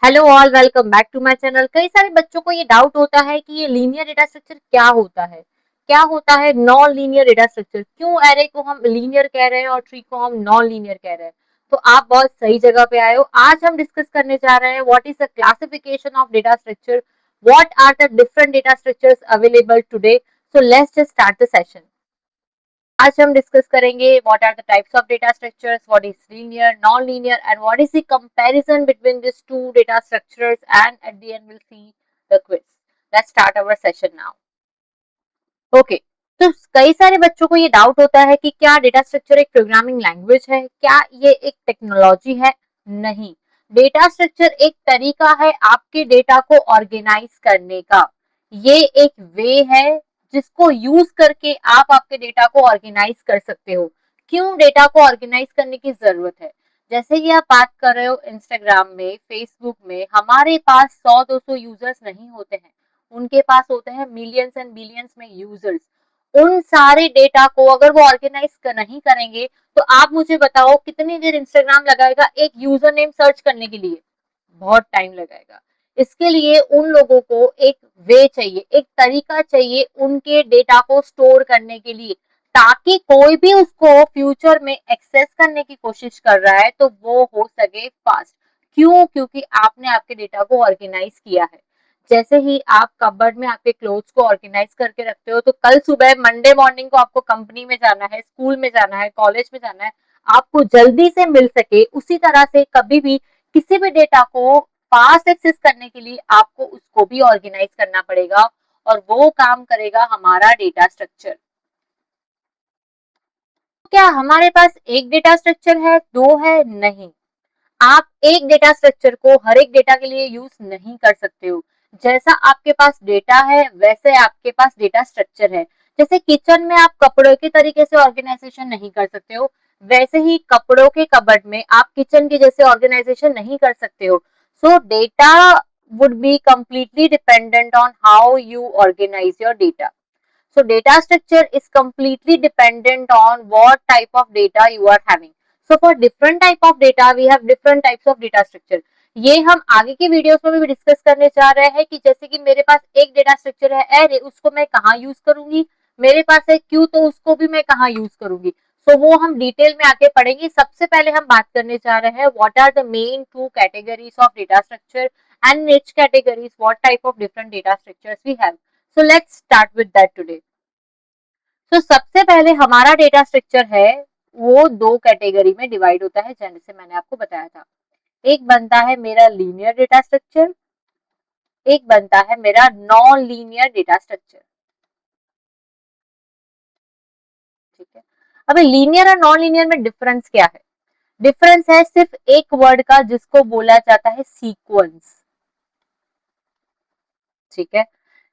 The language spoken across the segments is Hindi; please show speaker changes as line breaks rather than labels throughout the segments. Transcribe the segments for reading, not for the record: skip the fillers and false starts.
Hello all, welcome back to my channel. कई सारे बच्चों को ये डाउट होता है कि ये लीनियर डेटा स्ट्रक्चर क्या होता है नॉन लीनियर डेटा स्ट्रक्चर, क्यों एरे को हम लीनियर कह रहे हैं और ट्री को हम नॉन लीनियर कह रहे हैं। तो आप बहुत सही जगह पे आए हो। आज हम डिस्कस करने जा रहे हैं what is the classification of data structure, what are the different data structures available today. So let's just start the session. आज हम डिस्कस करेंगे what are the types of data structures, what is linear, non linear and what is the comparison between this two data structures and at the end will see the quiz. Let's start our session now. Okay, तो कई सारे बच्चों को ये डाउट होता है कि क्या डेटा स्ट्रक्चर एक प्रोग्रामिंग लैंग्वेज है, क्या ये एक टेक्नोलॉजी है। नहीं, डेटा स्ट्रक्चर एक तरीका है आपके डेटा को ऑर्गेनाइज करने का। ये एक वे है जिसको यूज करके आप आपके डेटा को ऑर्गेनाइज कर सकते हो। क्यों डेटा को ऑर्गेनाइज करने की जरूरत है? जैसे कि आप बात कर रहे हो इंस्टाग्राम में, फेसबुक में, हमारे पास 100-200 यूजर्स नहीं होते हैं, उनके पास होते हैं मिलियंस एंड बिलियंस में यूजर्स। उन सारे डेटा को अगर वो ऑर्गेनाइज नहीं करेंगे तो आप मुझे बताओ कितनी देर इंस्टाग्राम लगाएगा एक यूजर नेम सर्च करने के लिए? बहुत टाइम लगाएगा। इसके लिए उन लोगों को एक वे चाहिए, एक तरीका चाहिए उनके डेटा को स्टोर करने के लिए, ताकि कोई भी उसको फ्यूचर में एक्सेस करने की कोशिश कर रहा है तो वो हो सके फास्ट। क्यों? क्योंकि आपने आपके डेटा को ऑर्गेनाइज किया है। जैसे ही आप कबर्ड में आपके क्लोथ्स को ऑर्गेनाइज करके रखते हो तो कल सुबह मंडे मॉर्निंग को आपको कंपनी में जाना है, स्कूल में जाना है, कॉलेज में जाना है, आपको जल्दी से मिल सके, उसी तरह से कभी भी किसी भी डेटा को फास्ट एक्सेस करने के लिए आपको उसको भी ऑर्गेनाइज करना पड़ेगा, और वो काम करेगा हमारा डेटा स्ट्रक्चर। क्या हमारे पास एक डेटा स्ट्रक्चर है, दो है? नहीं, आप एक डेटा स्ट्रक्चर को हर एक डेटा के लिए यूज नहीं कर सकते हो। जैसा आपके पास डेटा है वैसे आपके पास डेटा स्ट्रक्चर है। जैसे किचन में आप कपड़ों के तरीके से ऑर्गेनाइजेशन नहीं कर सकते हो, वैसे ही कपड़ों के कबर्ड में आप किचन के जैसे ऑर्गेनाइजेशन नहीं कर सकते हो। सो data would be completely dependent on how you organize your data. So data structure is completely dependent on what type of data you are having. So for different type of data we have different types of data structure. ये हम आगे की वीडियोस में भी डिस्कस करने जा रहे हैं कि जैसे कि मेरे पास एक डेटा स्ट्रक्चर है एरे, उसको मैं कहाँ यूज करूंगी, मेरे पास है क्यू, तो उसको भी मैं कहाँ यूज करूंगी। सो वो हम डिटेल में आगे पढ़ेंगे। सबसे पहले हम बात करने जा रहे हैं what are the main two categories of data structure and niche categories, what type of different data structures we have. So let's start with that today. तो सबसे पहले हमारा डेटा स्ट्रक्चर है वो दो कैटेगरी में डिवाइड होता है, जैसे मैंने आपको बताया था। एक बनता है मेरा लीनियर डेटा स्ट्रक्चर, एक बनता है मेरा नॉन लीनियर डेटा स्ट्रक्चर। ठीक है, अभी लीनियर और नॉन लीनियर में डिफरेंस क्या है? डिफरेंस है सिर्फ एक वर्ड का जिसको बोला जाता है सीक्वेंस। ठीक है,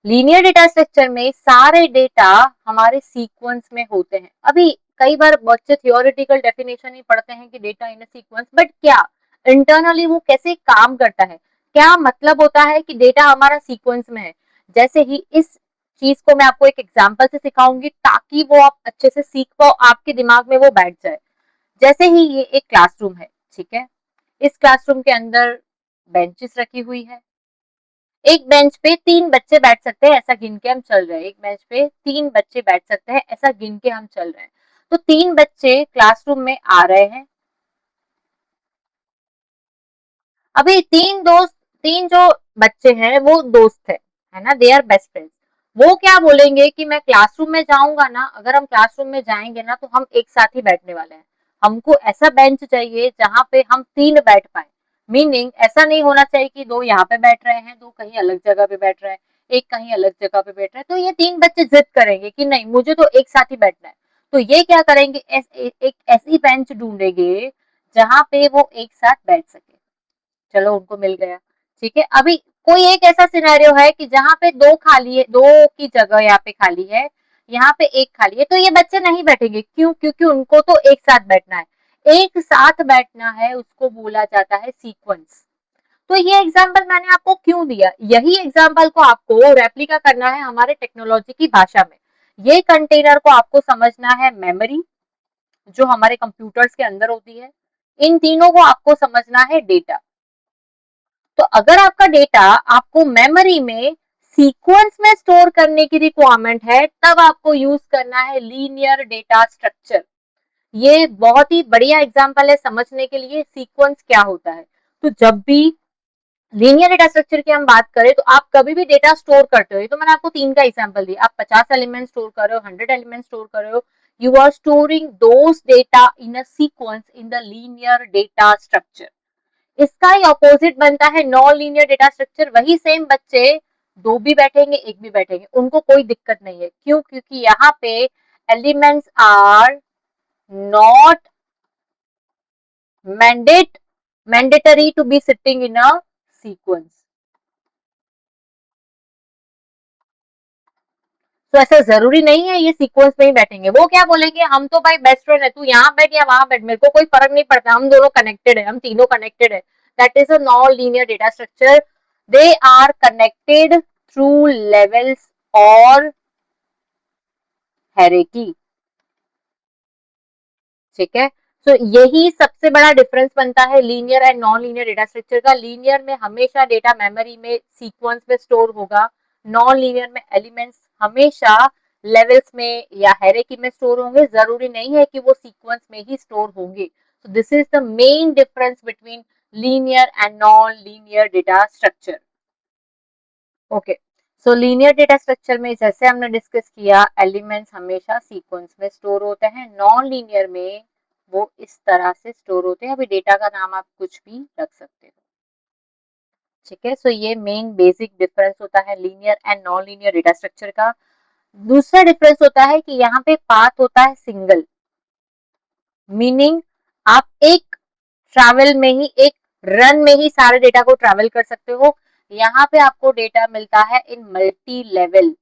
लीनियर डेटा स्ट्रक्चर में सारे डेटा हमारे सीक्वेंस में होते हैं। अभी कई बार बच्चे थियोरेटिकल डेफिनेशन ही पढ़ते हैं कि डेटा इन सीक्वेंस, बट क्या इंटरनली वो कैसे काम करता है, क्या मतलब होता है कि डेटा हमारा सीक्वेंस में है। जैसे ही इस चीज को मैं आपको एक एग्जांपल से सिखाऊंगी ताकि वो आप अच्छे से सीख पाओ, आपके दिमाग में वो बैठ जाए। जैसे ही ये एक क्लासरूम है, ठीक है, इस क्लासरूम के अंदर बेंचेस रखी हुई है। एक बेंच पे तीन बच्चे बैठ सकते हैं ऐसा गिन के हम चल रहे हैं, एक बेंच पे तीन बच्चे बैठ सकते हैं ऐसा गिन के हम चल रहे हैं। तो तीन बच्चे क्लासरूम में आ रहे हैं। अभी तीन जो बच्चे हैं वो दोस्त है ना, दे आर बेस्ट फ्रेंड्स। वो क्या बोलेंगे कि मैं क्लासरूम में जाऊंगा ना, अगर हम क्लासरूम में जाएंगे ना तो हम एक साथ ही बैठने वाले हैं। हमको ऐसा बेंच चाहिए जहां पे हम तीन बैठ पाए। मीनिंग ऐसा नहीं होना चाहिए कि दो यहाँ पे बैठ रहे हैं, दो कहीं अलग जगह पे बैठ रहे हैं, एक कहीं अलग जगह पे बैठ रहे हैं। तो ये तीन बच्चे जिद करेंगे कि नहीं, मुझे तो एक साथ ही बैठना है। तो ये क्या करेंगे, एक ऐसी बेंच ढूंढेंगे जहां पे वो एक साथ बैठ सके। चलो उनको मिल गया। ठीक है, अभी कोई एक ऐसा सिनेरियो है कि जहां पे दो खाली है, दो की जगह यहाँ पे खाली है, यहाँ पे एक खाली है, तो ये बच्चे नहीं बैठेंगे। क्यों? क्योंकि उनको तो एक साथ बैठना है। एक साथ बैठना है उसको बोला जाता है सीक्वेंस। तो ये एग्जाम्पल मैंने आपको क्यों दिया, यही एग्जाम्पल को आपको रेप्लिका करना है हमारे टेक्नोलॉजी की भाषा में। ये कंटेनर को आपको समझना है मेमोरी, जो हमारे कंप्यूटर्स के अंदर होती है। इन तीनों को आपको समझना है डेटा। तो अगर आपका डेटा आपको मेमोरी में सीक्वेंस में स्टोर करने की रिक्वायरमेंट है, तब आपको यूज करना है लीनियर डेटा स्ट्रक्चर। ये बहुत ही बढ़िया एग्जांपल है समझने के लिए सीक्वेंस क्या होता है। तो जब भी लीनियर डेटा स्ट्रक्चर की हम बात करें, तो आप कभी भी डेटा स्टोर करते हो, तो मैंने आपको 3 का एग्जांपल दिया, आप 50 एलिमेंट स्टोर कर रहे हो, 100 एलिमेंट स्टोर कर रहे हो, you are storing those data in a sequence in the linear data structure. इसका ही ऑपोजिट बनता है नॉन लीनियर डेटा स्ट्रक्चर। वही सेम बच्चे दो भी बैठेंगे, एक भी बैठेंगे, उनको कोई दिक्कत नहीं है। क्यों? क्योंकि यहाँ पे elements are not mandatory to be sitting in a sequence. तो ऐसा जरूरी नहीं है ये सीक्वेंस में ही बैठेंगे। वो क्या बोलेंगे, हम तो भाई बेस्ट फ्रेंड है, तू यहाँ बैठ या वहां बैठ, मेरे को कोई फर्क नहीं पड़ता, हम दोनों कनेक्टेड है, हम तीनों कनेक्टेड है। That is a non linear data structure. They are connected through levels और हायरार्की। ठीक है। तो यही सबसे बड़ा डिफरेंस बनता है linear and non linear data structure का। लीनियर में हमेशा डेटा मेमोरी में सीक्वेंस में स्टोर होगा, नॉन लीनियर में एलिमेंट्स हमेशा लेवल्स में या हायरार्की में स्टोर होंगे। जरूरी नहीं है कि वो सीक्वेंस में ही स्टोर होंगे। so this is the main difference between linear and non-linear data structure. Okay. So linear data structure में जैसे हमने डिस्कस किया, एलिमेंट्स हमेशा सीक्वेंस में स्टोर होते हैं। नॉन लीनियर में वो इस तरह से स्टोर होते हैं। अभी डेटा का नाम आप कुछ भी रख सकते हो। ठीक है। सो ये मेन बेसिक डिफरेंस होता है linear and non linear data structure का। दूसरा डिफरेंस होता है कि यहाँ पे पाथ होता है सिंगल, मीनिंग आप एक ट्रैवल में ही, एक रन में ही सारे डेटा को ट्रैवल कर सकते हो। यहाँ पे आपको डेटा मिलता है इन मल्टी लेवल,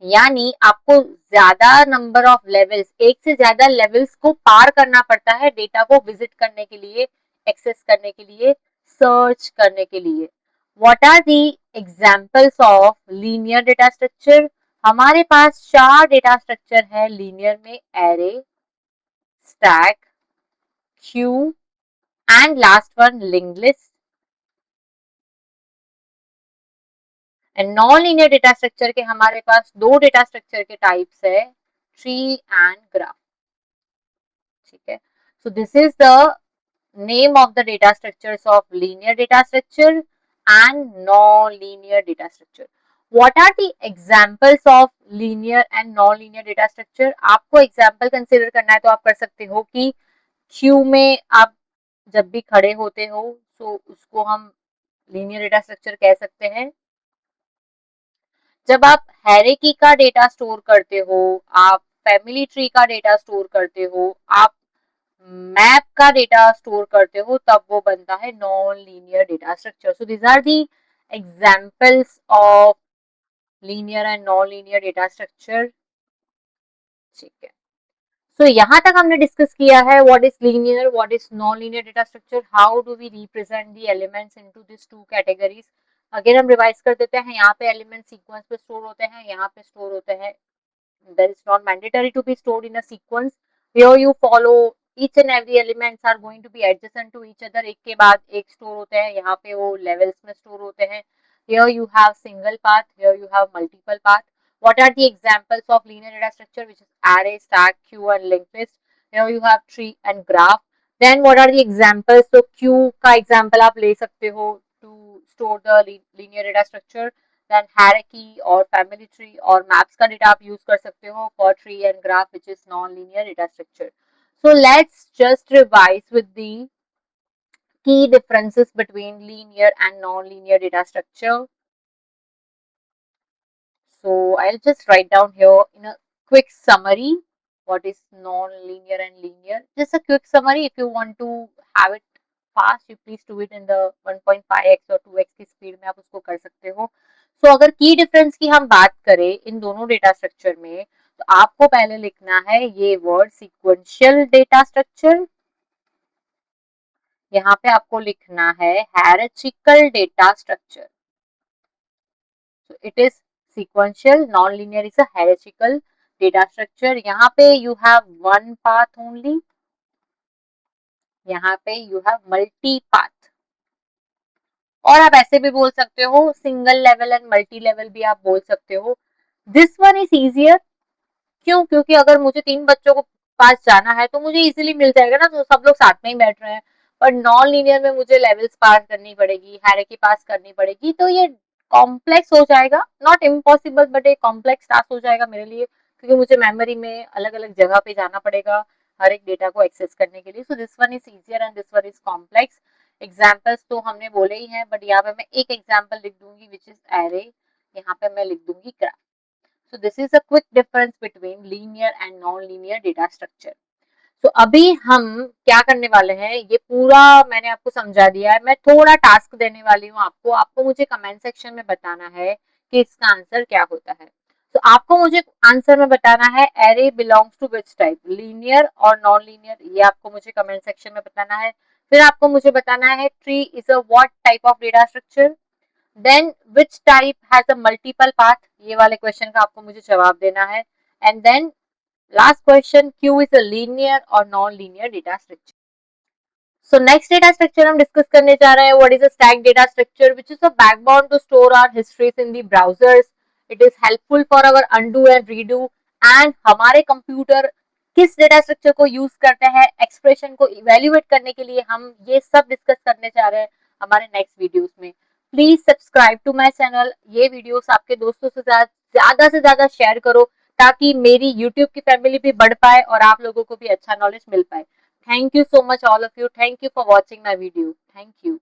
यानी आपको ज्यादा नंबर ऑफ लेवल्स, एक से ज्यादा लेवल्स को पार करना पड़ता है डेटा को विजिट करने के लिए, एक्सेस करने के लिए, सर्च करने के लिए। What are the examples of linear data structure? हमारे पास 4 डेटा स्ट्रक्चर है लीनियर में, array, stack, queue and last one linked list. And non linear data structure के हमारे पास 2 डेटा स्ट्रक्चर के टाइप्स है, ट्री एंड ग्राफ। ठीक है। So this is the name of the data structures of linear data structure and non-linear data structure. What are the examples of linear and non-linear data structure? आपको example consider करना है तो आप कर सकते हो कि क्यू में आप जब भी खड़े होते हो तो उसको हम linear data structure कह सकते हैं। जब आप हायरार्की का डेटा स्टोर करते हो, आप फैमिली ट्री का डेटा स्टोर करते हो, आप मैप का डेटा स्टोर करते हो, तब वो बनता है non linear data structure. So these are the examples of linear and non linear data structure. ठीक है। सो यहाँ तक हमने डिस्कस किया है what is linear, what is non linear data structure, how do we represent the elements into this two categories. Again हम रिवाइज कर देते हैं। यहाँ पे एलिमेंट सीक्वेंस पे स्टोर होते हैं, यहाँ पे स्टोर होते हैं, that is not mandatory to be stored in a sequence. Here you follow each and every elements are going to be adjacent to each other, एक के बाद एक स्टोर होते हैं, यहाँ पे वो लेवल्स में स्टोर होते हैं। Here you have single path, here you have multiple path. What are the examples of linear data structure, which is array, stack, queue and linked list? Here you have tree and graph. Then what are the examples? So queue का example आप ले सकते हो to store the linear data structure. Then hierarchy और family tree और maps का डेटा आप यूज कर सकते हो for tree and graph, which is non-linear data structure. So let's just revise with the key differences between linear and non-linear data structure. So I'll just write down here in a quick summary what is non-linear and linear. Just a quick summary. If you want to have it fast, you please do it in the 1.5x or 2x की स्पीड में आप उसको कर सकते हो। सो अगर की डिफरेंस की हम बात करें इन दोनों डेटा स्ट्रक्चर में, तो आपको पहले लिखना है ये वर्ड सीक्वेंशियल डेटा स्ट्रक्चर। यहाँ पे आपको लिखना है hierarchical data structure. So it is sequential, non-linear is a hierarchical data structure. यहाँ पे you have one path only, यहाँ पे you have multi path. और आप ऐसे भी बोल सकते हो single level and multi level भी आप बोल सकते हो। दिस वन इज ईजियर, क्यों? क्योंकि अगर मुझे 3 बच्चों को पास जाना है तो मुझे इजीली मिल जाएगा ना, तो सब लोग साथ में ही बैठ रहे हैं। पर नॉन लीनियर में मुझे लेवल्स पास करनी पड़ेगी, हायरार्की पास करनी पड़ेगी, तो ये कॉम्प्लेक्स हो जाएगा, नॉट इम्पॉसिबल बट एक कॉम्प्लेक्स टास्क हो जाएगा मेरे लिए, क्योंकि मुझे मेमोरी में अलग-अलग जगह पे जाना पड़ेगा हर एक डेटा को एक्सेस करने के लिए। So this one is easier and this one is complex. Examples तो हमने बोले ही हैं, बट यहाँ पे मैं एक एग्जाम्पल लिख दूंगी विच इज एरे, यहाँ पे मैं लिख दूंगी graph. So this is a quick difference between linear and non-linear data structure. So अभी हम क्या करने वाले हैं, ये पूरा मैंने आपको समझा दिया है। मैं थोड़ा टास्क देने वाली हूँ आपको, आपको मुझे कमेंट सेक्शन में बताना है कि इसका आंसर क्या होता है। तो आपको मुझे आंसर में बताना है array belongs to which type, linear और नॉन लीनियर, ये आपको मुझे कमेंट सेक्शन में बताना है। फिर आपको मुझे बताना है tree is a what type of data structure, then which type has a multiple path, ये वाले क्वेश्चन का आपको मुझे जवाब देना है। And then last question, queue is a linear और non linear data structure. So next data structure हम डिस्कस करने जा रहे हैं, what is a stack data structure which is a backbone to store our histories in the browsers. It is helpful for our undo and redo. And हमारे कंप्यूटर किस डेटा स्ट्रक्चर को यूज करते हैं एक्सप्रेशन को इवेल्युएट करने के लिए, हम ये सब डिस्कस करने जा रहे हैं हमारे नेक्स्ट वीडियोस में। Please subscribe to my channel, ये वीडियोस आपके दोस्तों से ज्यादा से ज्यादा शेयर करो, ताकि मेरी यूट्यूब की फैमिली भी बढ़ पाए और आप लोगों को भी अच्छा नॉलेज मिल पाए। Thank you so much all of you. Thank you for watching my video. Thank you.